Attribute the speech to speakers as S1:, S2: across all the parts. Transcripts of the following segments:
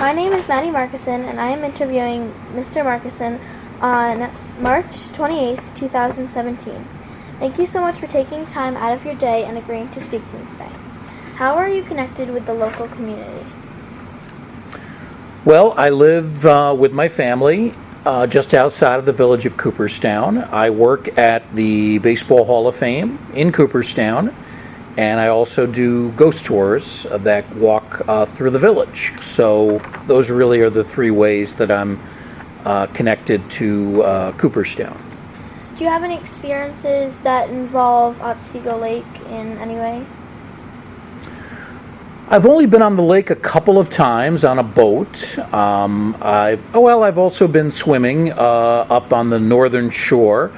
S1: My name is Maddie Markuson, and I am interviewing Mr. Markuson on March 28th, 2017. Thank you so much for taking time out of your day and agreeing to speak to me today. How are you connected with the local community?
S2: Well, I live with my family just outside of the village of Cooperstown. I work at the Baseball Hall of Fame in Cooperstown, and I also do ghost tours that walk through the village. So those really are the three ways that I'm connected to Cooperstown.
S1: Do you have any experiences that involve Otsego Lake in any way?
S2: I've only been on the lake a couple of times on a boat. I've also been swimming up on the northern shore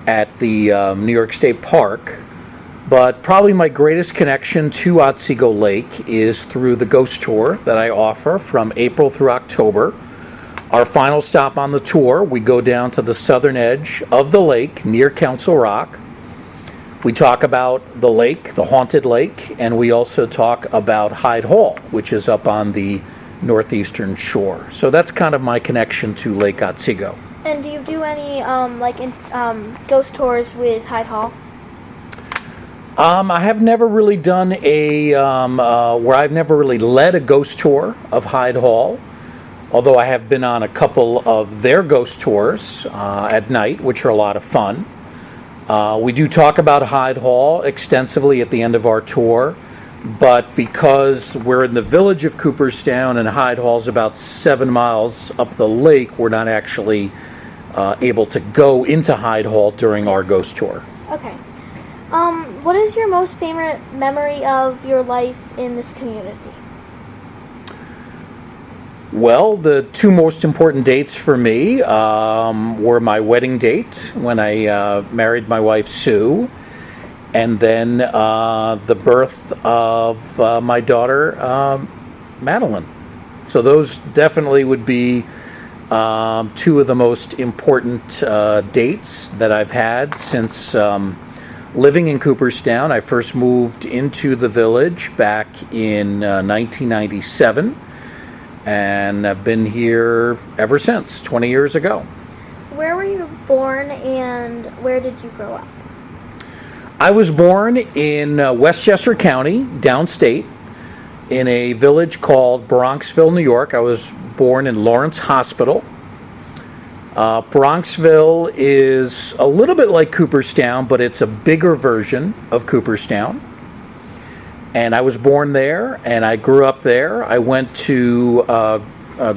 S2: at the New York State Park. But probably my greatest connection to Otsego Lake is through the ghost tour that I offer from April through October. Our final stop on the tour, we go down to the southern edge of the lake near Council Rock. We talk about the lake, the haunted lake, and we also talk about Hyde Hall, which is up on the northeastern shore. So that's kind of my connection to Lake Otsego.
S1: And do you do any ghost tours with Hyde Hall?
S2: I have never really done where I've never really led a ghost tour of Hyde Hall, although I have been on a couple of their ghost tours at night, which are a lot of fun. We do talk about Hyde Hall extensively at the end of our tour, but because we're in the village of Cooperstown and Hyde Hall is about 7 miles up the lake, we're not actually able to go into Hyde Hall during our ghost tour.
S1: Okay. What is your most favorite memory of your life in this community?
S2: Well, the two most important dates for me were my wedding date when I married my wife Sue, and then the birth of my daughter Madeline. So those definitely would be two of the most important dates that I've had since living in Cooperstown. I first moved into the village back in 1997. And I've been here ever since, 20 years ago.
S1: Where were you born and where did you grow up?
S2: I was born in Westchester County, downstate, in a village called Bronxville, New York. I was born in Lawrence Hospital. Bronxville is a little bit like Cooperstown, but it's a bigger version of Cooperstown. And I was born there, and I grew up there. I went to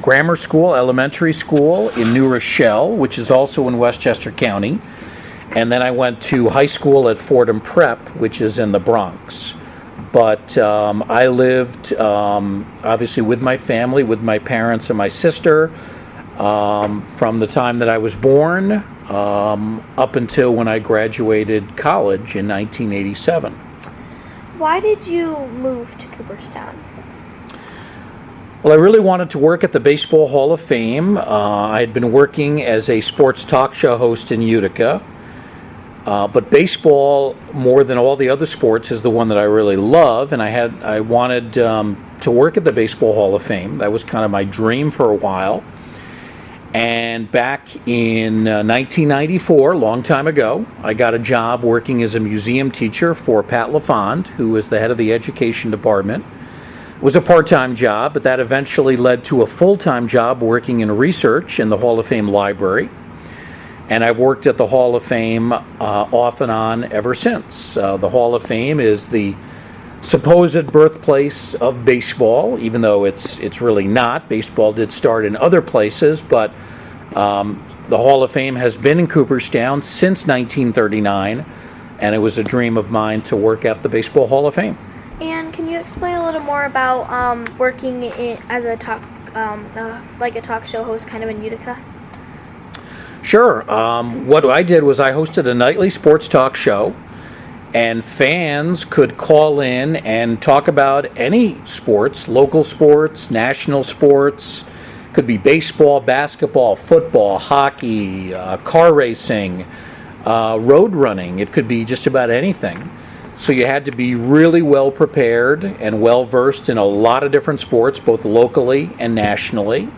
S2: grammar school, elementary school in New Rochelle, which is also in Westchester County. And then I went to high school at Fordham Prep, which is in the Bronx. But I lived, obviously, with my family, with my parents and my sister, from the time that I was born up until when I graduated college in 1987.
S1: Why did you move to Cooperstown?
S2: Well, I really wanted to work at the Baseball Hall of Fame. I had been working as a sports talk show host in Utica. But baseball, more than all the other sports, is the one that I really love. And I wanted to work at the Baseball Hall of Fame. That was kind of my dream for a while. And back in 1994, a long time ago, I got a job working as a museum teacher for Pat LaFond, who was the head of the education department. It was a part-time job, but that eventually led to a full-time job working in research in the Hall of Fame library. And I've worked at the Hall of Fame off and on ever since. The Hall of Fame is the supposed birthplace of baseball, even though it's really not. Baseball did start in other places, but the Hall of Fame has been in Cooperstown since 1939, and it was a dream of mine to work at the Baseball Hall of Fame.
S1: And can you explain a little more about working as a talk show host, kind of in Utica?
S2: Sure. What I did was I hosted a nightly sports talk show, and fans could call in and talk about any sports, local sports, national sports. Could be baseball, basketball, football, hockey, car racing, road running. It could be just about anything. So you had to be really well prepared and well versed in a lot of different sports, both locally and nationally.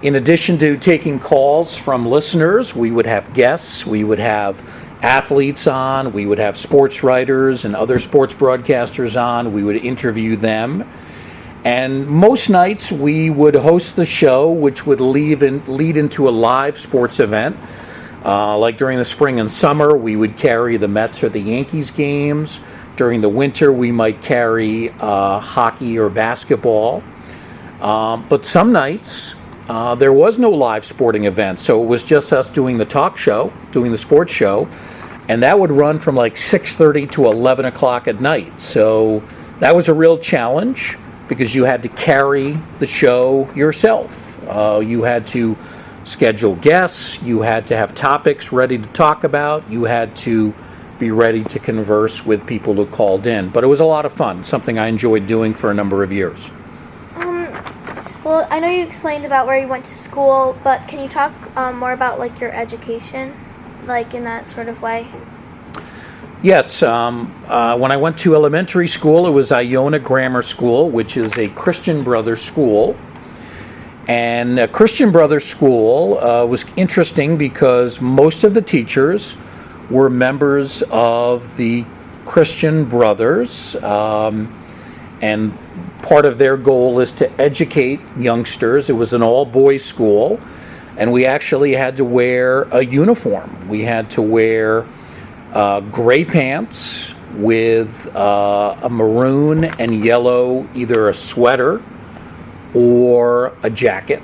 S2: In addition to taking calls from listeners, we would have guests, we would have athletes on, we would have sports writers and other sports broadcasters on, we would interview them. And most nights we would host the show, which would lead into a live sports event. Like during the spring and summer, we would carry the Mets or the Yankees games. During the winter, we might carry hockey or basketball. But some nights, there was no live sporting event, so it was just us doing the talk show, doing the sports show, and that would run from like 6:30 to 11 o'clock at night. So that was a real challenge because you had to carry the show yourself. You had to schedule guests, you had to have topics ready to talk about, you had to be ready to converse with people who called in. But it was a lot of fun, something I enjoyed doing for a number of years.
S1: Well, I know you explained about where you went to school, but can you talk more about like your education, like in that sort of way?
S2: Yes, when I went to elementary school, it was Iona Grammar School, which is a Christian Brothers school. And a Christian Brothers school was interesting because most of the teachers were members of the Christian Brothers, and part of their goal is to educate youngsters. It was an all-boys school, and we actually had to wear a uniform. We had to wear gray pants with a maroon and yellow, either a sweater or a jacket.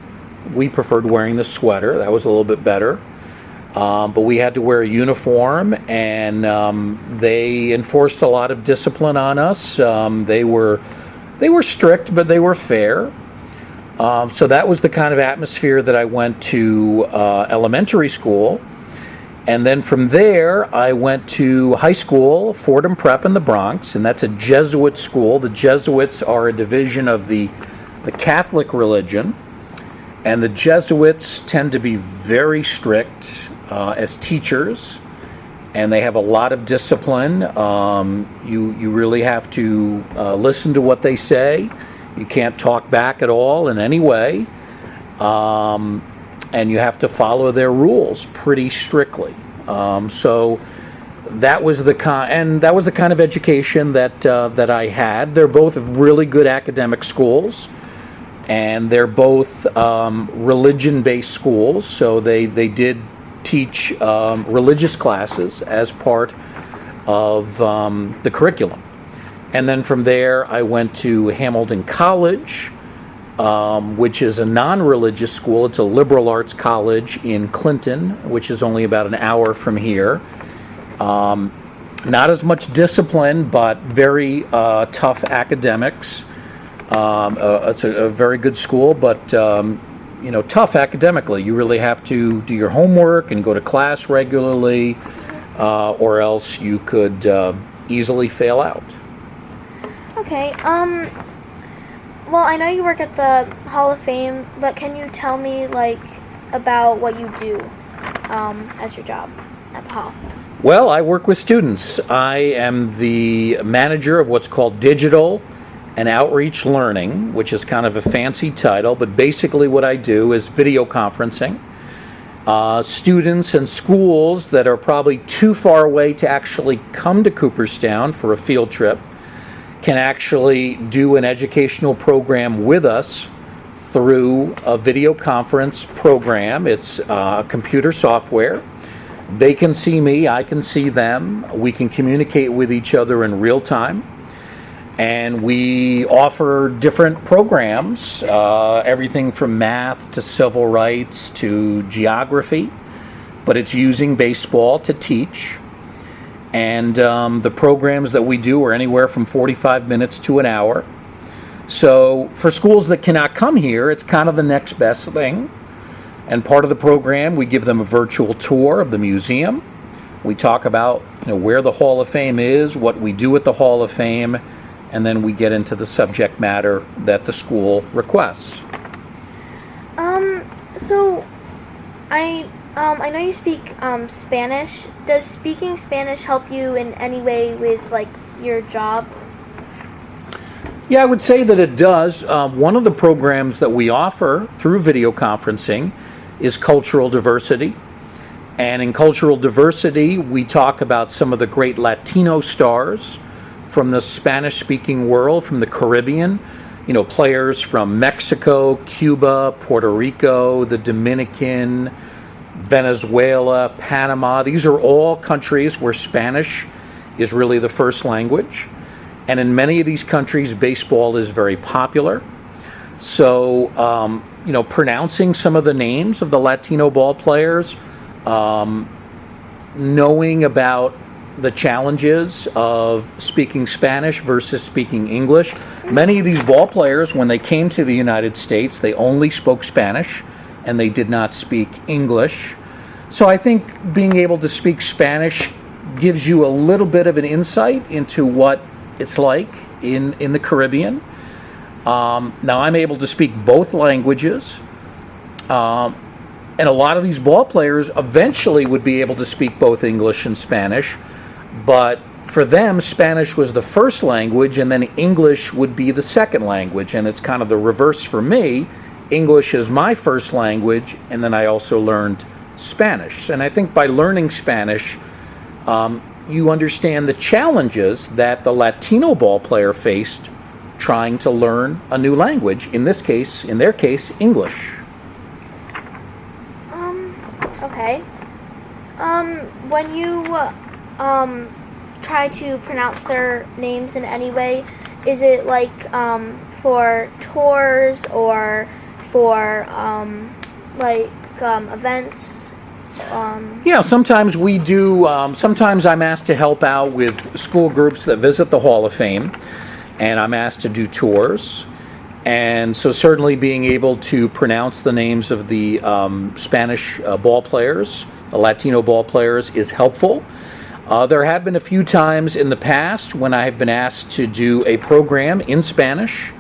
S2: We preferred wearing the sweater. That was a little bit better. But we had to wear a uniform, and they enforced a lot of discipline on us. They were strict, but they were fair. So that was the kind of atmosphere that I went to elementary school. And then from there, I went to high school, Fordham Prep in the Bronx, and that's a Jesuit school. The Jesuits are a division of the Catholic religion, and the Jesuits tend to be very strict as teachers, and they have a lot of discipline. You really have to listen to what they say. You can't talk back at all in any way, and you have to follow their rules pretty strictly. So that was the kind of education that I had. They're both really good academic schools, and they're both religion-based schools. So they did teach religious classes as part of the curriculum. And then from there, I went to Hamilton College, which is a non-religious school. It's a liberal arts college in Clinton, which is only about an hour from here. Not as much discipline, but very tough academics. It's a very good school, but tough academically. You really have to do your homework and go to class regularly, or else you could easily fail out.
S1: Okay. Well, I know you work at the Hall of Fame, but can you tell me about what you do as your job at the Hall?
S2: Well, I work with students. I am the manager of what's called Digital and Outreach Learning, which is kind of a fancy title, but basically what I do is video conferencing. Students and schools that are probably too far away to actually come to Cooperstown for a field trip can actually do an educational program with us through a video conference program. It's computer software. They can see me, I can see them. We can communicate with each other in real time. And we offer different programs, everything from math to civil rights to geography, but it's using baseball to teach. And the programs that we do are anywhere from 45 minutes to an hour. So for schools that cannot come here, it's kind of the next best thing. And part of the program, we give them a virtual tour of the museum. We talk about where the Hall of Fame is, what we do at the Hall of Fame, and then we get into the subject matter that the school requests.
S1: So I know you speak Spanish. Does speaking Spanish help you in any way with your job?
S2: Yeah, I would say that it does. One of the programs that we offer through video conferencing is cultural diversity. And in cultural diversity, we talk about some of the great Latino stars from the Spanish-speaking world, from the Caribbean. You know, players from Mexico, Cuba, Puerto Rico, the Dominican, Venezuela, Panama. These are all countries where Spanish is really the first language. And in many of these countries, baseball is very popular. So, you know, pronouncing some of the names of the Latino ball players, knowing about the challenges of speaking Spanish versus speaking English. Many of these ball players, when they came to the United States, they only spoke Spanish and they did not speak English. So I think being able to speak Spanish gives you a little bit of an insight into what it's like in the Caribbean. Now I'm able to speak both languages. And a lot of these ball players eventually would be able to speak both English and Spanish. But for them, Spanish was the first language, and then English would be the second language. And it's kind of the reverse for me. English is my first language, and then I also learned Spanish. And I think by learning Spanish, you understand the challenges that the Latino ball player faced trying to learn a new language. In their case, English.
S1: Okay. When you try to pronounce their names in any way, is it like for tours or for events?
S2: Yeah, sometimes we do. Sometimes I'm asked to help out with school groups that visit the Hall of Fame, and I'm asked to do tours. And so certainly being able to pronounce the names of the Spanish ball players, the Latino ball players, is helpful. There have been a few times in the past when I have been asked to do a program in Spanish.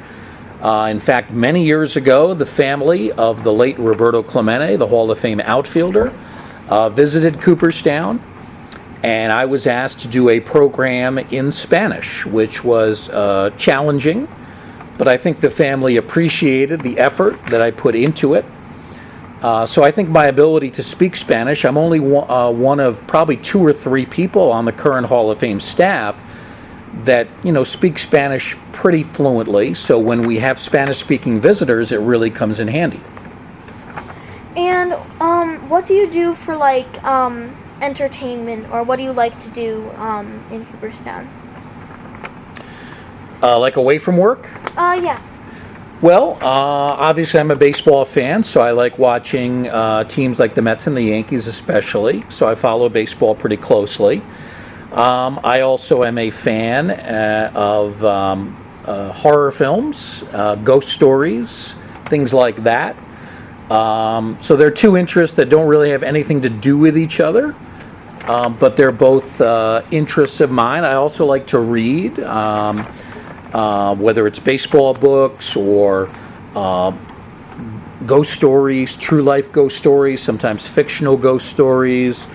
S2: In fact, many years ago, the family of the late Roberto Clemente, the Hall of Fame outfielder, visited Cooperstown, and I was asked to do a program in Spanish, which was challenging. But I think the family appreciated the effort that I put into it. So I think my ability to speak Spanish, I'm only one of probably 2 or 3 people on the current Hall of Fame staff that, you know, speak Spanish pretty fluently. So when we have Spanish-speaking visitors, it really comes in handy.
S1: And what do you do for entertainment, or what do you like to do in Cooperstown?
S2: Like away from work?
S1: Yeah.
S2: Well, obviously I'm a baseball fan, so I like watching teams like the Mets and the Yankees especially, so I follow baseball pretty closely. I also am a fan of horror films, ghost stories, things like that. So they're 2 interests that don't really have anything to do with each other, but they're both interests of mine. I also like to read. Whether it's baseball books or ghost stories, true life ghost stories, sometimes fictional ghost stories.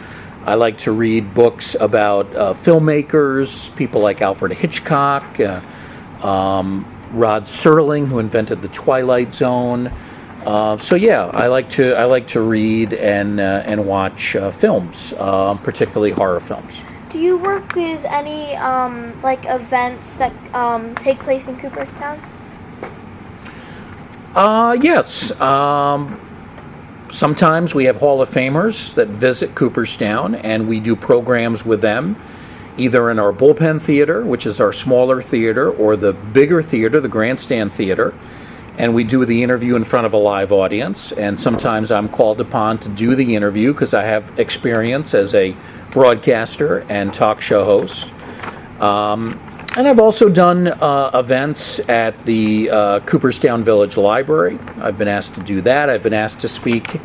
S2: I like to read books about filmmakers, people like Alfred Hitchcock, Rod Serling, who invented the Twilight Zone. So yeah, I like to read and watch films, particularly horror films.
S1: Do you work with any events that take place in Cooperstown?
S2: Yes. Sometimes we have Hall of Famers that visit Cooperstown, and we do programs with them, either in our bullpen theater, which is our smaller theater, or the bigger theater, the grandstand theater. And we do the interview in front of a live audience. And sometimes I'm called upon to do the interview because I have experience as a broadcaster and talk show host. And I've also done events at the Cooperstown Village Library. I've been asked to do that. I've been asked to speak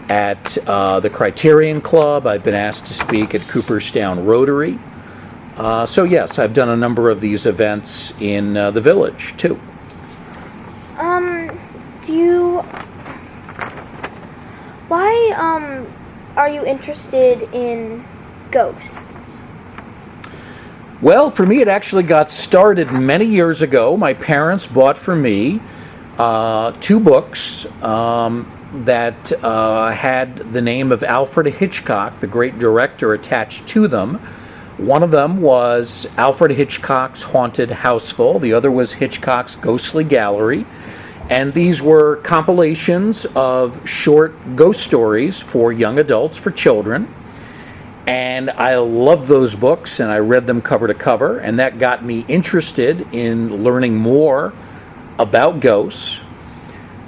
S2: at the Criterion Club. I've been asked to speak at Cooperstown Rotary. So yes, I've done a number of these events in the village too.
S1: Why are you interested in ghosts?
S2: Well, for me, it actually got started many years ago. My parents bought for me two books that had the name of Alfred Hitchcock, the great director, attached to them. One of them was Alfred Hitchcock's Haunted Houseful. The other was Hitchcock's Ghostly Gallery. And these were compilations of short ghost stories for young adults, for children. And I loved those books, and I read them cover to cover, and that got me interested in learning more about ghosts.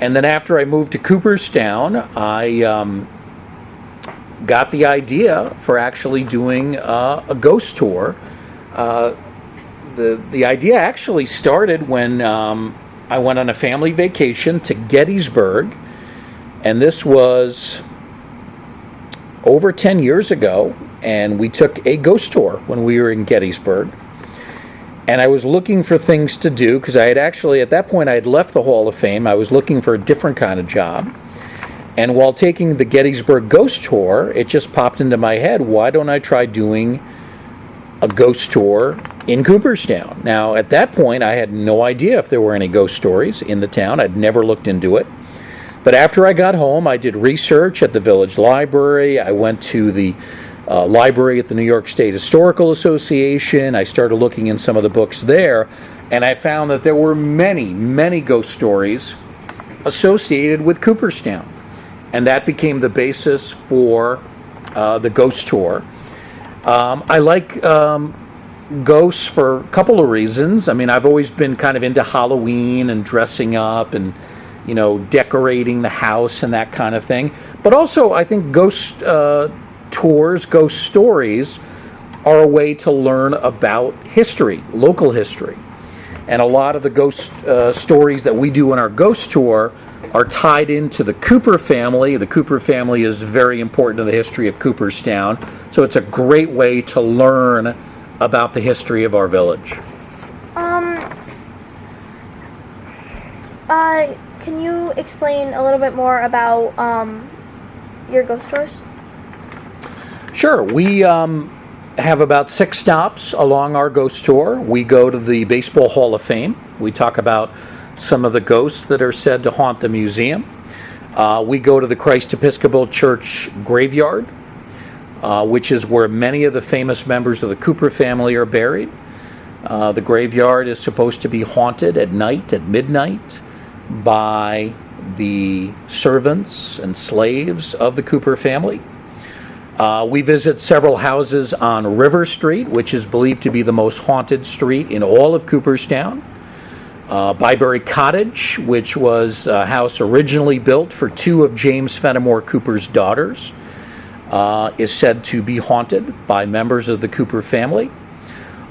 S2: And then after I moved to Cooperstown, I got the idea for actually doing a ghost tour. The idea actually started when I went on a family vacation to Gettysburg, and this was over 10 years ago. And we took a ghost tour when we were in Gettysburg. And I was looking for things to do, because I had actually, at that point, I had left the Hall of Fame. I was looking for a different kind of job. And while taking the Gettysburg ghost tour, it just popped into my head, why don't I try doing a ghost tour in Cooperstown? Now, at that point, I had no idea if there were any ghost stories in the town. I'd never looked into it. But after I got home, I did research at the village library. I went to the library at the New York State Historical Association. I started looking in some of the books there, and I found that there were many, many ghost stories associated with Cooperstown. And that became the basis for the ghost tour. I like ghosts for a couple of reasons. I mean, I've always been kind of into Halloween and dressing up and, you know, decorating the house and that kind of thing. But also, I think ghost tours, ghost stories, are a way to learn about history, local history. And a lot of the ghost stories that we do in our ghost tour are tied into the Cooper family. The Cooper family is very important in the history of Cooperstown, so it's a great way to learn about the history of our village.
S1: Can you explain a little bit more about your ghost tours?
S2: Sure. We have about 6 stops along our ghost tour. We go to the Baseball Hall of Fame. We talk about some of the ghosts that are said to haunt the museum. We go to the Christ Episcopal Church graveyard, which is where many of the famous members of the Cooper family are buried. The graveyard is supposed to be haunted at night, at midnight, by the servants and slaves of the Cooper family. We visit several houses on River Street, which is believed to be the most haunted street in all of Cooperstown. Byberry Cottage, which was a house originally built for 2 of James Fenimore Cooper's daughters, is said to be haunted by members of the Cooper family.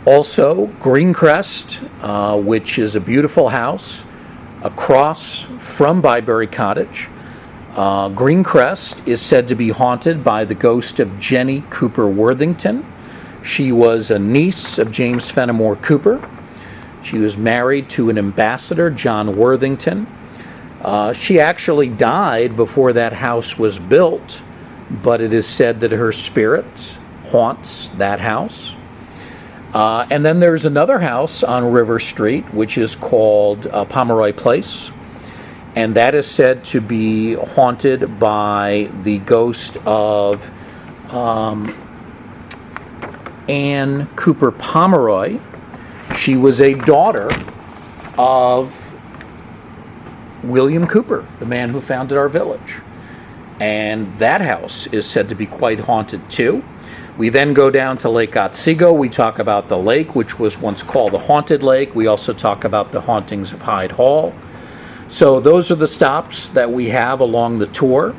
S2: Also, Greencrest, which is a beautiful house across from Byberry Cottage. Greencrest is said to be haunted by the ghost of Jenny Cooper Worthington. She was a niece of James Fenimore Cooper. She was married to an ambassador, John Worthington. She actually died before that house was built, but it is said that her spirit haunts that house. And then there's another house on River Street, which is called Pomeroy Place. And that is said to be haunted by the ghost of Anne Cooper Pomeroy. She was a daughter of William Cooper, the man who founded our village. And that house is said to be quite haunted too. We then go down to Lake Otsego. We talk about the lake, which was once called the Haunted Lake. We also talk about the hauntings of Hyde Hall. So those are the stops that we have along the tour,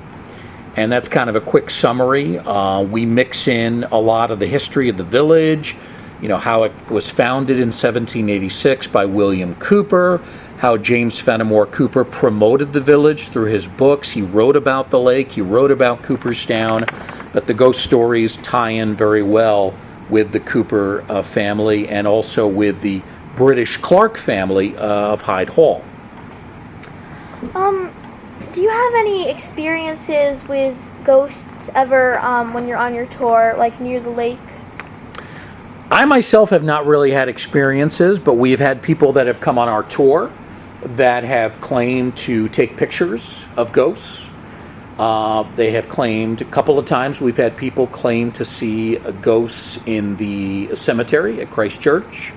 S2: and that's kind of a quick summary. We mix in a lot of the history of the village, you know, how it was founded in 1786 by William Cooper, how James Fenimore Cooper promoted the village through his books. He wrote about the lake, he wrote about Cooperstown, but the ghost stories tie in very well with the Cooper family and also with the British Clark family of Hyde Hall.
S1: Do you have any experiences with ghosts ever when you're on your tour, like near the lake?
S2: I myself have not really had experiences, but we've had people that have come on our tour that have claimed to take pictures of ghosts. They have claimed a couple of times we've had people claim to see ghosts in the cemetery at Christ Church.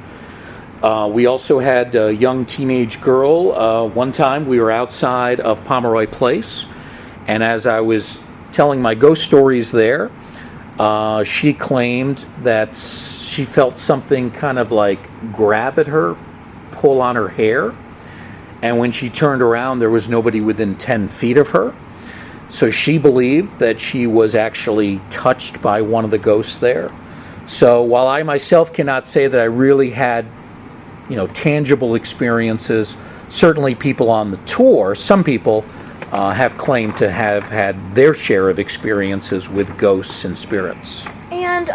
S2: We also had a young teenage girl. One time we were outside of Pomeroy Place, and as I was telling my ghost stories there, she claimed that she felt something kind of like grab at her, pull on her hair, and when she turned around, there was nobody within 10 feet of her. So she believed that she was actually touched by one of the ghosts there. So while I myself cannot say that I really had, tangible experiences, certainly people on the tour, some people have claimed to have had their share of experiences with ghosts and spirits.
S1: And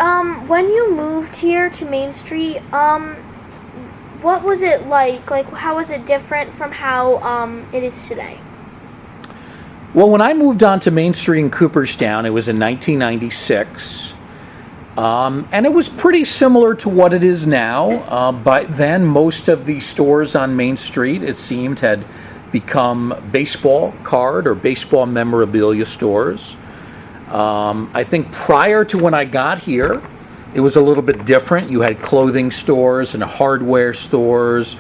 S1: when you moved here to Main Street, what was it like? Like, how was it different from how it is today?
S2: Well, when I moved on to Main Street in Cooperstown, it was in 1996, and it was pretty similar to what it is now. But then most of the stores on Main Street, it seemed, had become baseball card or baseball memorabilia stores. I think prior to when I got here, it was a little bit different. You had clothing stores and hardware stores,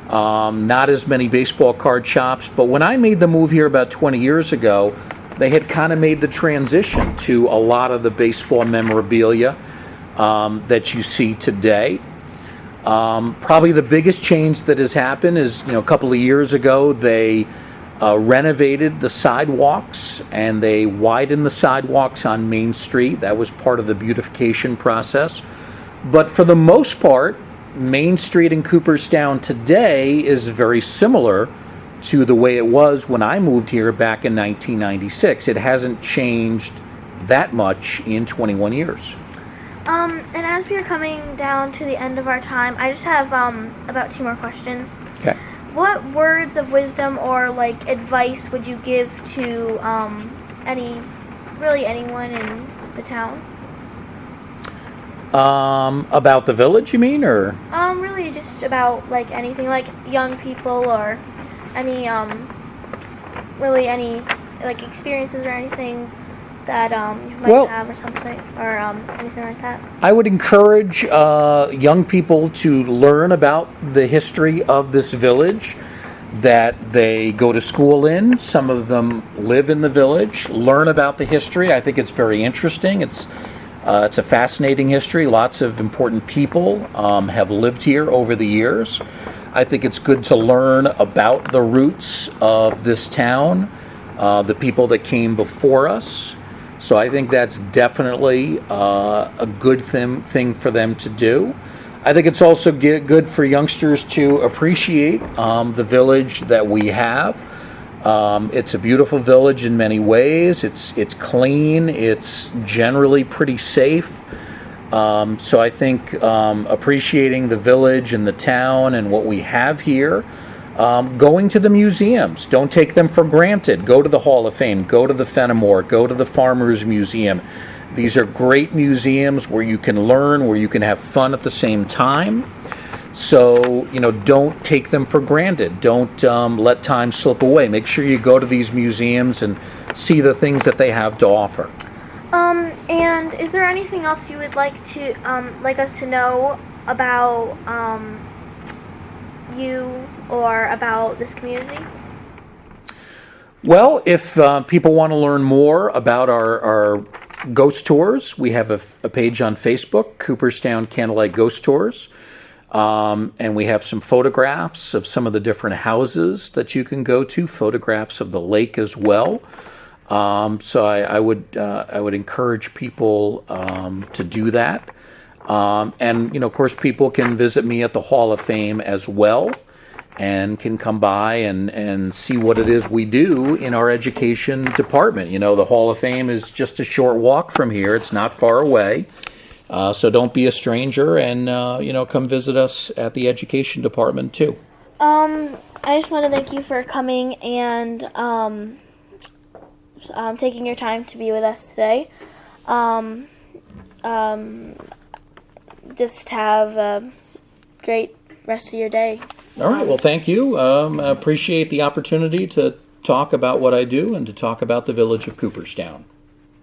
S2: not as many baseball card shops. But when I made the move here about 20 years ago, they had kind of made the transition to a lot of the baseball memorabilia that you see today. Probably the biggest change that has happened is, a couple of years ago, they renovated the sidewalks and they widened the sidewalks on Main Street. That was part of the beautification process. But for the most part, Main Street in Cooperstown today is very similar to the way it was when I moved here back in 1996. It hasn't changed that much in 21 years.
S1: And as we are coming down to the end of our time, I just have about 2 more questions.
S2: Okay.
S1: What words of wisdom or advice would you give to anyone in the town?
S2: About the village, you mean, or?
S1: Really just about anything, young people or any experiences or anything that you might have or something or anything like that.
S2: I would encourage young people to learn about the history of this village that they go to school in. Some of them live in the village, learn about the history. I think it's very interesting. It's a fascinating history. Lots of important people have lived here over the years. I think it's good to learn about the roots of this town, the people that came before us. So I think that's definitely a good thing for them to do. I think it's also good for youngsters to appreciate the village that we have. It's a beautiful village in many ways. It's clean. It's generally pretty safe. So I think appreciating the village and the town and what we have here. Going to the museums. Don't take them for granted. Go to the Hall of Fame. Go to the Fenimore. Go to the Farmers Museum. These are great museums where you can learn, where you can have fun at the same time. So, don't take them for granted. Don't let time slip away. Make sure you go to these museums and see the things that they have to offer.
S1: And is there anything else you would like us to know about you or about this community?
S2: Well, if people want to learn more about our ghost tours, we have a page on Facebook, Cooperstown Candlelight Ghost Tours. And we have some photographs of some of the different houses that you can go to, photographs of the lake as well. So I would encourage people to do that. And, of course, people can visit me at the Hall of Fame as well and can come by and see what it is we do in our education department. The Hall of Fame is just a short walk from here. It's not far away. So don't be a stranger and, come visit us at the education department too.
S1: I just want to thank you for coming and taking your time to be with us today. just have a great rest of your day.
S2: All right. Well, thank you. I appreciate the opportunity to talk about what I do and to talk about the village of Cooperstown.